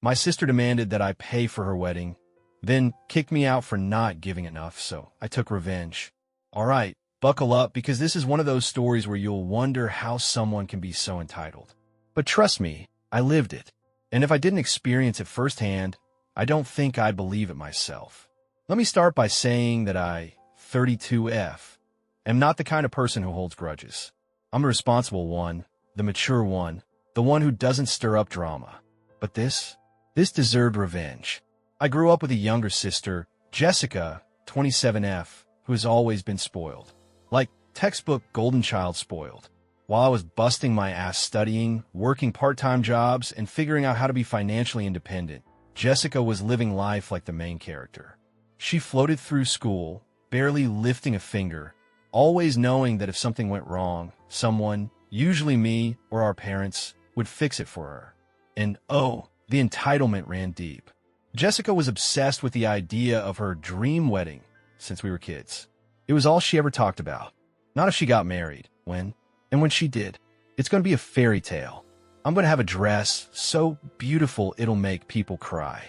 My sister demanded that I pay for her wedding, then kicked me out for not giving enough, so I took revenge. All right, buckle up because this is one of those stories where you'll wonder how someone can be so entitled. But trust me, I lived it. And if I didn't experience it firsthand, I don't think I'd believe it myself. Let me start by saying that I, 32F, am not the kind of person who holds grudges. I'm the responsible one, the mature one, the one who doesn't stir up drama. But this deserved revenge. I grew up with a younger sister, Jessica, 27F, who has always been spoiled. Like textbook golden child spoiled. While I was busting my ass studying, working part-time jobs, and figuring out how to be financially independent, Jessica was living life like the main character. She floated through school, barely lifting a finger, always knowing that if something went wrong, someone, usually me or our parents, would fix it for her. And oh, the entitlement ran deep. Jessica was obsessed with the idea of her dream wedding since we were kids. It was all she ever talked about. Not if she got married, when, and when she did. It's going to be a fairy tale. I'm going to have a dress so beautiful it'll make people cry.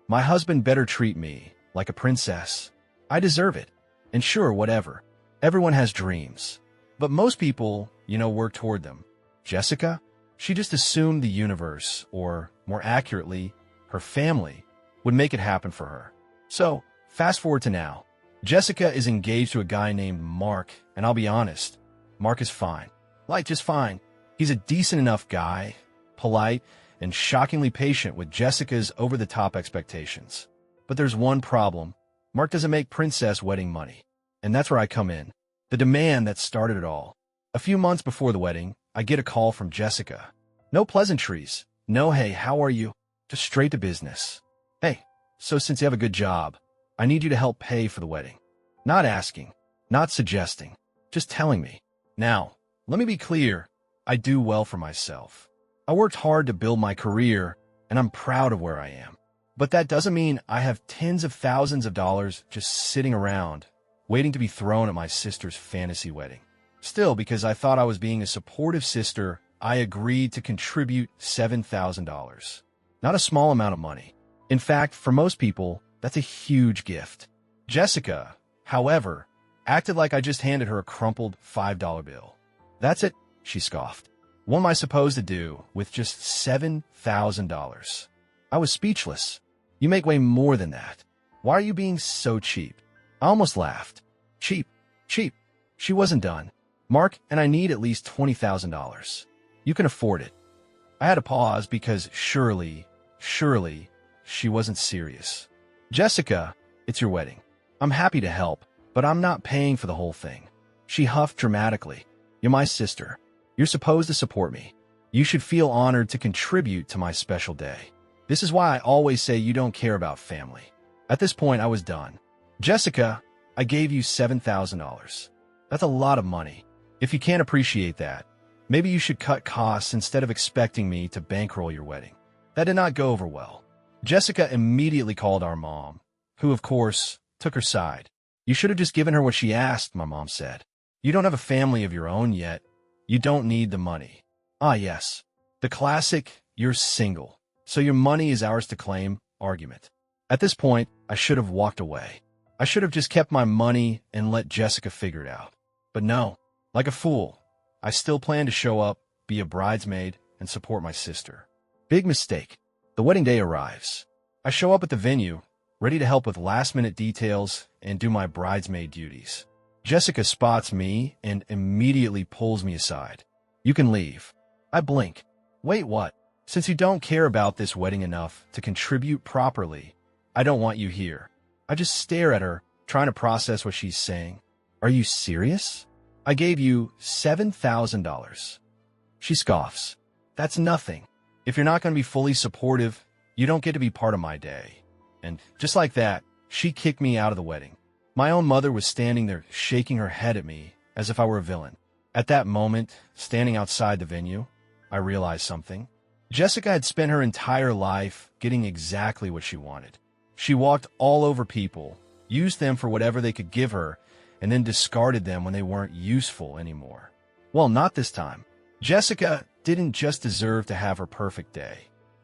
My husband better treat me like a princess. I deserve it. And sure, whatever. Everyone has dreams. But most people, work toward them. Jessica? She just assumed the universe, or more accurately, her family, would make it happen for her. So, fast forward to now. Jessica is engaged to a guy named Mark, and I'll be honest, Mark is fine. Like, just fine. He's a decent enough guy, polite, and shockingly patient with Jessica's over-the-top expectations. But there's one problem. Mark doesn't make princess wedding money. And that's where I come in. The demand that started it all. A few months before the wedding, I get a call from Jessica. No pleasantries. No, hey, how are you? Just straight to business. Hey, so since you have a good job, I need you to help pay for the wedding. Not asking, not suggesting, just telling me. Now, let me be clear. I do well for myself. I worked hard to build my career, and I'm proud of where I am. But that doesn't mean I have tens of thousands of dollars just sitting around, waiting to be thrown at my sister's fantasy wedding. Still, because I thought I was being a supportive sister, I agreed to contribute $7,000. Not a small amount of money. In fact, for most people, that's a huge gift. Jessica, however, acted like I just handed her a crumpled $5 bill. That's it, she scoffed. What am I supposed to do with just $7,000? I was speechless. You make way more than that. Why are you being so cheap? I almost laughed. Cheap. She wasn't done. Mark and I need at least $20,000. You can afford it. I had to pause because surely, she wasn't serious. Jessica, it's your wedding. I'm happy to help, but I'm not paying for the whole thing. She huffed dramatically. You're my sister. You're supposed to support me. You should feel honored to contribute to my special day. This is why I always say you don't care about family. At this point, I was done. Jessica, I gave you $7,000. That's a lot of money. If you can't appreciate that, maybe you should cut costs instead of expecting me to bankroll your wedding. That did not go over well. Jessica immediately called our mom, who, of course, took her side. You should have just given her what she asked, my mom said. You don't have a family of your own yet. You don't need the money. Ah, yes. The classic, you're single, so your money is ours to claim argument. At this point, I should have walked away. I should have just kept my money and let Jessica figure it out. But no, like a fool, I still plan to show up, be a bridesmaid, and support my sister. Big mistake. The wedding day arrives. I show up at the venue, ready to help with last-minute details and do my bridesmaid duties. Jessica spots me and immediately pulls me aside. You can leave. I blink. Wait, what? Since you don't care about this wedding enough to contribute properly, I don't want you here. I just stare at her, trying to process what she's saying. Are you serious? I gave you $7,000. She scoffs. That's nothing. If you're not going to be fully supportive, you don't get to be part of my day. And just like that, she kicked me out of the wedding. My own mother was standing there shaking her head at me as if I were a villain. At that moment, standing outside the venue, I realized something. Jessica had spent her entire life getting exactly what she wanted. She walked all over people, used them for whatever they could give her, and then discarded them when they weren't useful anymore. Well, not this time. Jessica didn't just deserve to have her perfect day.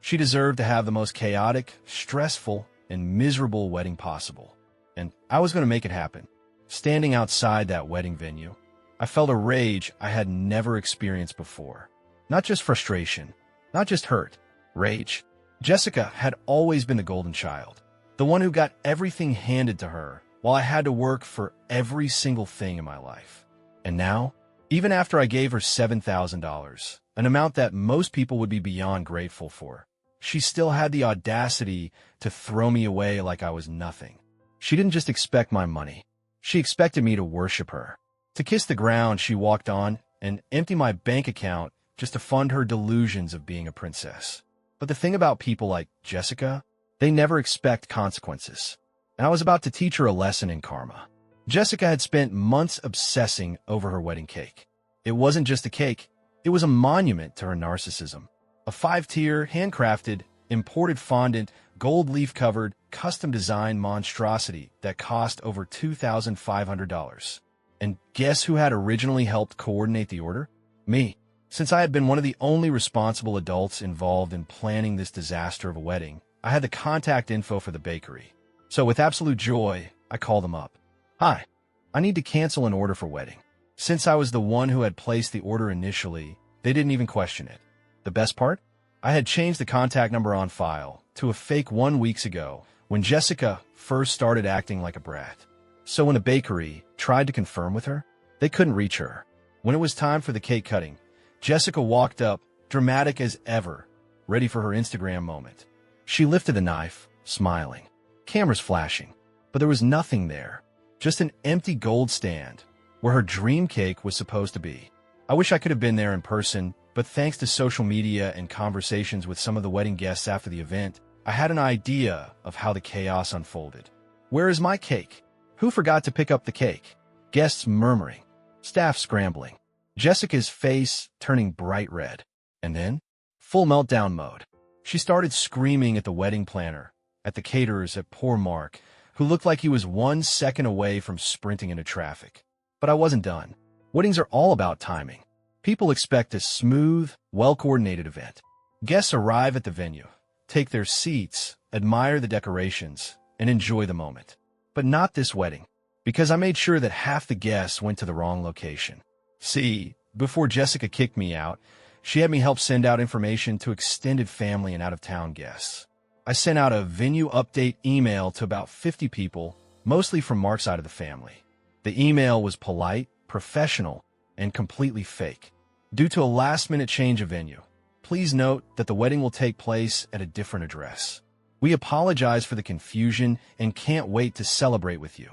She deserved to have the most chaotic, stressful, and miserable wedding possible. And I was going to make it happen. Standing outside that wedding venue, I felt a rage I had never experienced before. Not just frustration, not just hurt, rage. Jessica had always been the golden child, the one who got everything handed to her while I had to work for every single thing in my life. And now, even after I gave her $7,000, an amount that most people would be beyond grateful for, she still had the audacity to throw me away like I was nothing. She didn't just expect my money. She expected me to worship her, to kiss the ground she walked on and empty my bank account just to fund her delusions of being a princess. But the thing about people like Jessica, they never expect consequences. And I was about to teach her a lesson in karma. Jessica had spent months obsessing over her wedding cake. It wasn't just a cake. It was a monument to her narcissism. A 5-tier, handcrafted, imported fondant, gold leaf-covered, custom-designed monstrosity that cost over $2,500. And guess who had originally helped coordinate the order? Me. Since I had been one of the only responsible adults involved in planning this disaster of a wedding, I had the contact info for the bakery. So with absolute joy, I called them up. Hi, I need to cancel an order for wedding. Since I was the one who had placed the order initially, they didn't even question it. The best part? I had changed the contact number on file to a fake 1 week ago when Jessica first started acting like a brat. So when the bakery tried to confirm with her, they couldn't reach her. When it was time for the cake cutting, Jessica walked up, dramatic as ever, ready for her Instagram moment. She lifted the knife, smiling, cameras flashing, but there was nothing there, just an empty gold stand where her dream cake was supposed to be. I wish I could have been there in person, but thanks to social media and conversations with some of the wedding guests after the event, I had an idea of how the chaos unfolded. Where is my cake? Who forgot to pick up the cake? Guests murmuring, staff scrambling, Jessica's face turning bright red. And then, full meltdown mode. She started screaming at the wedding planner, at the caterers, at poor Mark, who looked like he was 1 second away from sprinting into traffic. But I wasn't done. Weddings are all about timing. People expect a smooth, well-coordinated event. Guests arrive at the venue, take their seats, admire the decorations, and enjoy the moment. But not this wedding, because I made sure that half the guests went to the wrong location. See, before Jessica kicked me out, she had me help send out information to extended family and out-of-town guests. I sent out a venue update email to about 50 people, mostly from Mark's side of the family. The email was polite, professional, and completely fake. Due to a last-minute change of venue, please note that the wedding will take place at a different address. We apologize for the confusion and can't wait to celebrate with you.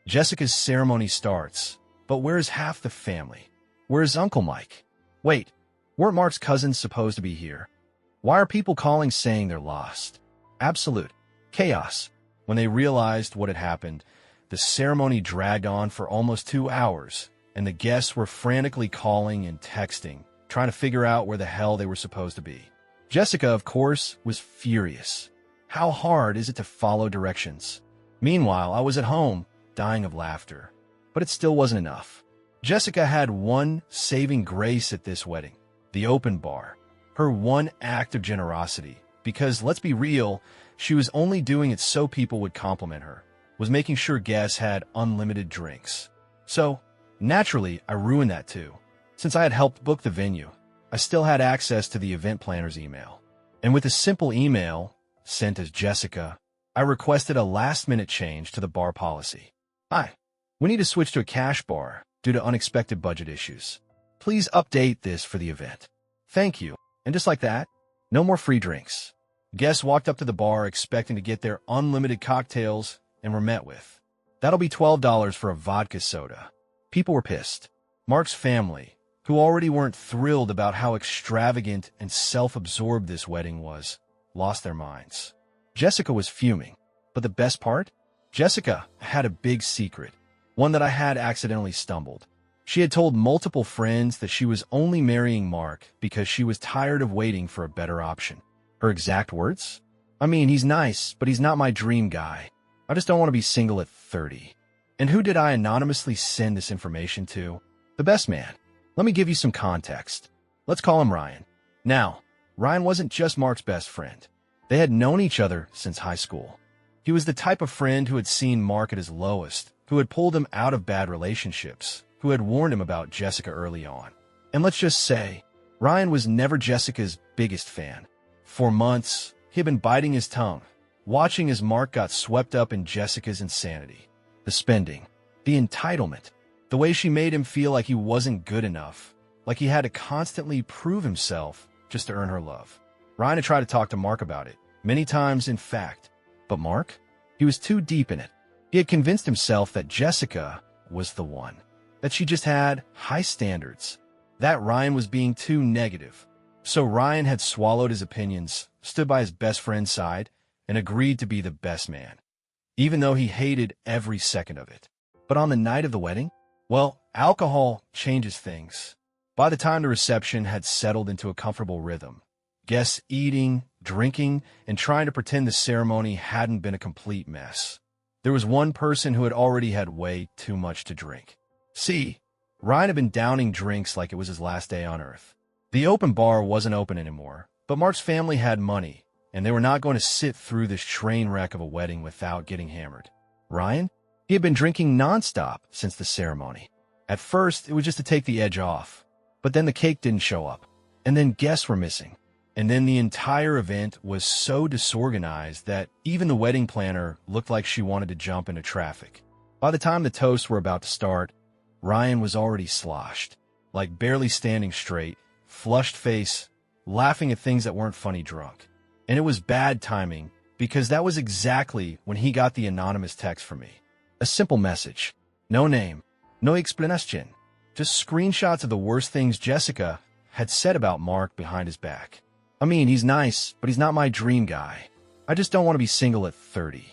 Jessica's ceremony starts, but where's half the family? Where's Uncle Mike? Wait, weren't Mark's cousins supposed to be here? Why are people calling saying they're lost? Absolute chaos. When they realized what had happened, the ceremony dragged on for almost 2 hours, and the guests were frantically calling and texting, trying to figure out where the hell they were supposed to be. Jessica, of course, was furious. How hard is it to follow directions? Meanwhile, I was at home, dying of laughter. But it still wasn't enough. Jessica had one saving grace at this wedding, the open bar. Her one act of generosity, because let's be real, she was only doing it so people would compliment her, was making sure guests had unlimited drinks. So, naturally, I ruined that too. Since I had helped book the venue, I still had access to the event planner's email. And with a simple email, sent as Jessica, I requested a last-minute change to the bar policy. Hi, we need to switch to a cash bar due to unexpected budget issues. Please update this for the event. Thank you. And just like that, no more free drinks. Guests walked up to the bar expecting to get their unlimited cocktails and were met with, "That'll be $12 for a vodka soda." People were pissed. Mark's family, who already weren't thrilled about how extravagant and self-absorbed this wedding was, lost their minds. Jessica was fuming. But the best part? Jessica had a big secret, one that I had accidentally stumbled. She had told multiple friends that she was only marrying Mark because she was tired of waiting for a better option. Her exact words? I mean, he's nice, but he's not my dream guy. I just don't want to be single at 30. And who did I anonymously send this information to? The best man. Let me give you some context. Let's call him Ryan. Now, Ryan wasn't just Mark's best friend. They had known each other since high school. He was the type of friend who had seen Mark at his lowest, who had pulled him out of bad relationships, who had warned him about Jessica early on. And let's just say, Ryan was never Jessica's biggest fan. For months, he had been biting his tongue, watching as Mark got swept up in Jessica's insanity. The spending, the entitlement, the way she made him feel like he wasn't good enough, like he had to constantly prove himself just to earn her love. Ryan had tried to talk to Mark about it, many times in fact, but Mark, he was too deep in it. He had convinced himself that Jessica was the one, that she just had high standards, that Ryan was being too negative. So Ryan had swallowed his opinions, stood by his best friend's side, and agreed to be the best man, even though he hated every second of it. But on the night of the wedding, well, alcohol changes things. By the time the reception had settled into a comfortable rhythm, guests eating, drinking, and trying to pretend the ceremony hadn't been a complete mess, there was one person who had already had way too much to drink. See, Ryan had been downing drinks like it was his last day on Earth. The open bar wasn't open anymore, but Mark's family had money, and they were not going to sit through this train wreck of a wedding without getting hammered. Ryan? He had been drinking nonstop since the ceremony. At first, it was just to take the edge off, but then the cake didn't show up, and then guests were missing. And then the entire event was so disorganized that even the wedding planner looked like she wanted to jump into traffic. By the time the toasts were about to start, Ryan was already sloshed, like barely standing straight, flushed face, laughing at things that weren't funny drunk. And it was bad timing, because that was exactly when he got the anonymous text from me. A simple message. No name. No explanation. Just screenshots of the worst things Jessica had said about Mark behind his back. I mean, he's nice, but he's not my dream guy. I just don't want to be single at 30.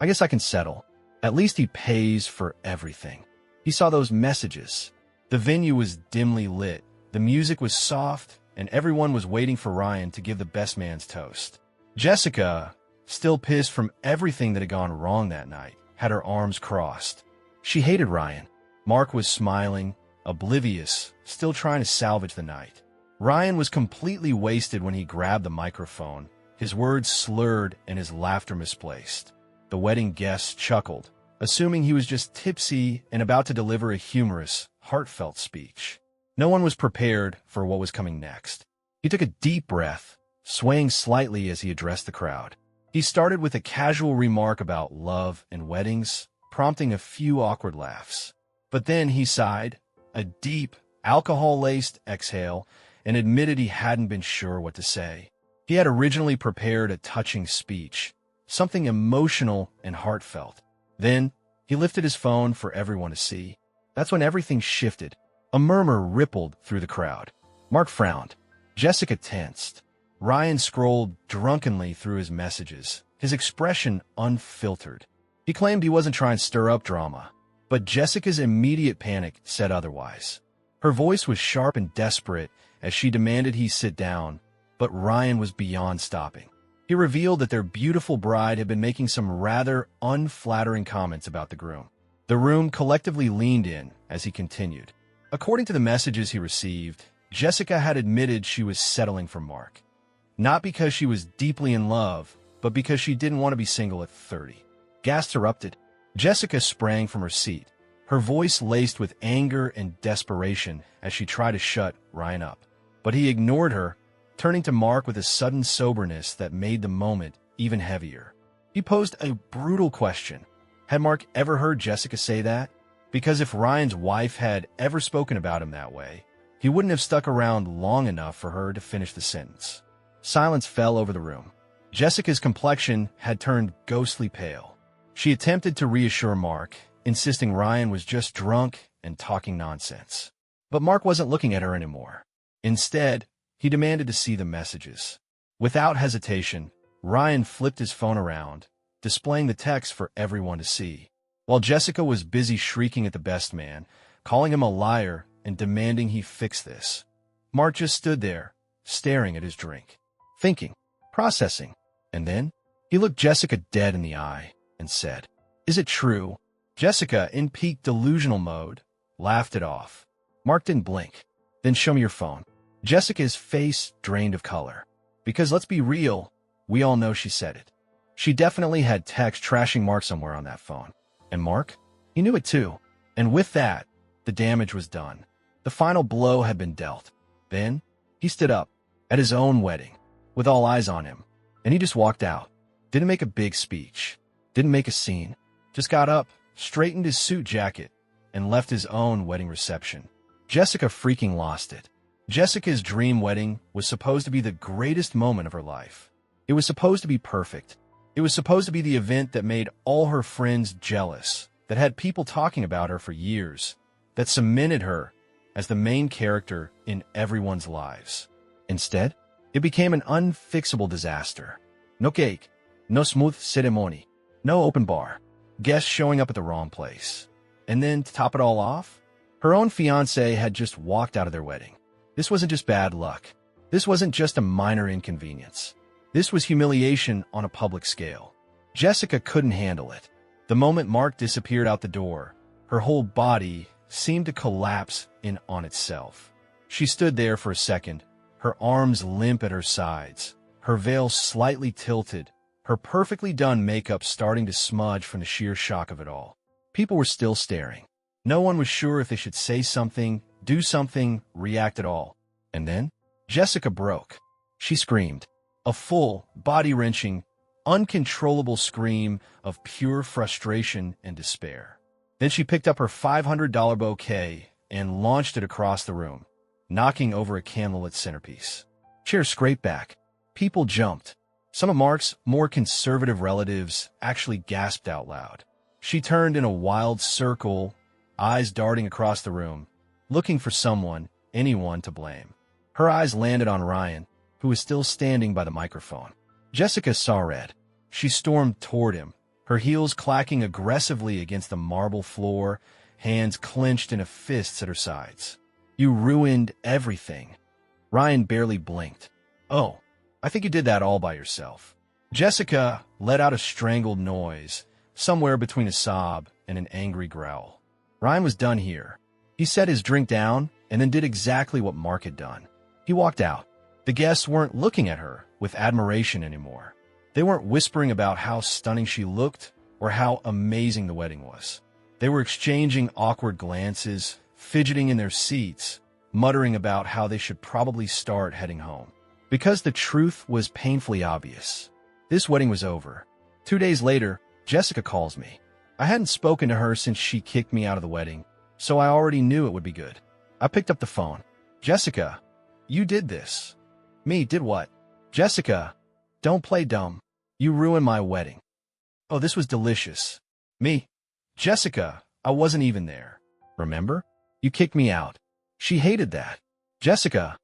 I guess I can settle. At least he pays for everything. He saw those messages. The venue was dimly lit. The music was soft, and everyone was waiting for Ryan to give the best man's toast. Jessica, still pissed from everything that had gone wrong that night, had her arms crossed. She hated Ryan. Mark was smiling, oblivious, still trying to salvage the night. Ryan was completely wasted when he grabbed the microphone, his words slurred and his laughter misplaced. The wedding guests chuckled, assuming he was just tipsy and about to deliver a humorous, heartfelt speech. No one was prepared for what was coming next. He took a deep breath, swaying slightly as he addressed the crowd. He started with a casual remark about love and weddings, prompting a few awkward laughs. But then he sighed, a deep, alcohol-laced exhale, and admitted he hadn't been sure what to say. He had originally prepared a touching speech, something emotional and heartfelt. Then, he lifted his phone for everyone to see. That's when everything shifted. A murmur rippled through the crowd. Mark frowned. Jessica tensed. Ryan scrolled drunkenly through his messages, his expression unfiltered. He claimed he wasn't trying to stir up drama, but Jessica's immediate panic said otherwise. Her voice was sharp and desperate as she demanded he sit down, but Ryan was beyond stopping. He revealed that their beautiful bride had been making some rather unflattering comments about the groom. The room collectively leaned in as he continued. According to the messages he received, Jessica had admitted she was settling for Mark. Not because she was deeply in love, but because she didn't want to be single at 30. Gasps erupted. Jessica sprang from her seat, her voice laced with anger and desperation as she tried to shut Ryan up. But he ignored her, turning to Mark with a sudden soberness that made the moment even heavier. He posed a brutal question. Had Mark ever heard Jessica say that? Because if Ryan's wife had ever spoken about him that way, he wouldn't have stuck around long enough for her to finish the sentence. Silence fell over the room. Jessica's complexion had turned ghostly pale. She attempted to reassure Mark, insisting Ryan was just drunk and talking nonsense. But Mark wasn't looking at her anymore. Instead, he demanded to see the messages. Without hesitation, Ryan flipped his phone around, displaying the text for everyone to see. While Jessica was busy shrieking at the best man, calling him a liar and demanding he fix this, Mark just stood there, staring at his drink, thinking, processing. And then, he looked Jessica dead in the eye and said, "Is it true?" Jessica, in peak delusional mode, laughed it off. Mark didn't blink. "Then show me your phone." Jessica's face drained of color. Because let's be real, we all know she said it. She definitely had text trashing Mark somewhere on that phone. And Mark? He knew it too. And with that, the damage was done. The final blow had been dealt. Then, he stood up, at his own wedding, with all eyes on him, and he just walked out. Didn't make a big speech. Didn't make a scene. Just got up, straightened his suit jacket, and left his own wedding reception. Jessica freaking lost it. Jessica's dream wedding was supposed to be the greatest moment of her life. It was supposed to be perfect. It was supposed to be the event that made all her friends jealous, that had people talking about her for years, that cemented her as the main character in everyone's lives. Instead, it became an unfixable disaster. No cake, no smooth ceremony, no open bar, guests showing up at the wrong place. And then, to top it all off, her own fiancé had just walked out of their wedding. This wasn't just bad luck. This wasn't just a minor inconvenience. This was humiliation on a public scale. Jessica couldn't handle it. The moment Mark disappeared out the door, her whole body seemed to collapse in on itself. She stood there for a second, her arms limp at her sides, her veil slightly tilted, her perfectly done makeup starting to smudge from the sheer shock of it all. People were still staring. No one was sure if they should say something, do something, react at all. And then, Jessica broke. She screamed. A full, body-wrenching, uncontrollable scream of pure frustration and despair. Then she picked up her $500 bouquet and launched it across the room, knocking over a candlelit centerpiece. Chairs scraped back. People jumped. Some of Mark's more conservative relatives actually gasped out loud. She turned in a wild circle, eyes darting across the room, looking for someone, anyone to blame. Her eyes landed on Ryan, who was still standing by the microphone. Jessica saw red. She stormed toward him, her heels clacking aggressively against the marble floor, hands clenched into fists at her sides. "You ruined everything." Ryan barely blinked. "Oh, I think you did that all by yourself." Jessica let out a strangled noise, somewhere between a sob and an angry growl. Ryan was done here. He set his drink down and then did exactly what Mark had done. He walked out. The guests weren't looking at her with admiration anymore. They weren't whispering about how stunning she looked or how amazing the wedding was. They were exchanging awkward glances, fidgeting in their seats, muttering about how they should probably start heading home. Because the truth was painfully obvious. This wedding was over. 2 days later, Jessica calls me. I hadn't spoken to her since she kicked me out of the wedding, so I already knew it would be good. I picked up the phone. "Jessica, you did this." "Me, did what?" "Jessica, don't play dumb. You ruined my wedding." "Oh, this was delicious." "Me, Jessica, I wasn't even there. Remember? You kicked me out." She hated that. "Jessica,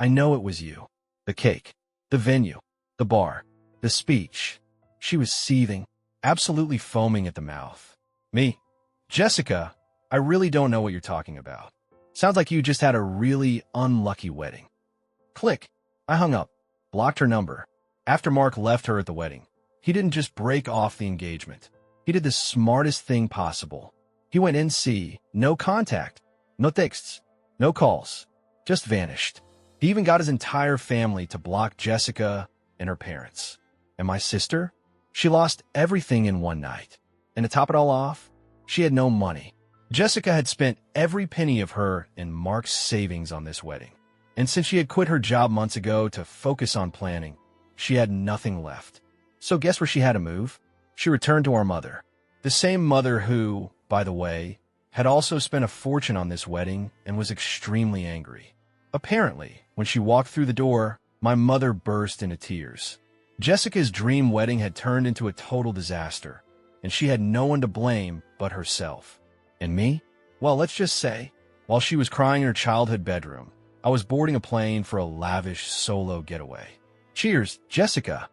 I know it was you. The cake, the venue, the bar, the speech." She was seething, absolutely foaming at the mouth. "Me, Jessica, I really don't know what you're talking about. Sounds like you just had a really unlucky wedding." Click. I hung up, blocked her number. After Mark left her at the wedding, he didn't just break off the engagement. He did the smartest thing possible. He went NC, no contact, no texts, no calls, just vanished. He even got his entire family to block Jessica and her parents. And my sister? She lost everything in one night. And to top it all off, she had no money. Jessica had spent every penny of her and Mark's savings on this wedding. And since she had quit her job months ago to focus on planning, she had nothing left. So guess where she had to move? She returned to our mother. The same mother who, by the way, had also spent a fortune on this wedding and was extremely angry. Apparently, when she walked through the door, my mother burst into tears. Jessica's dream wedding had turned into a total disaster, and she had no one to blame but herself. And me? Well, let's just say, while she was crying in her childhood bedroom, I was boarding a plane for a lavish solo getaway. Cheers, Jessica.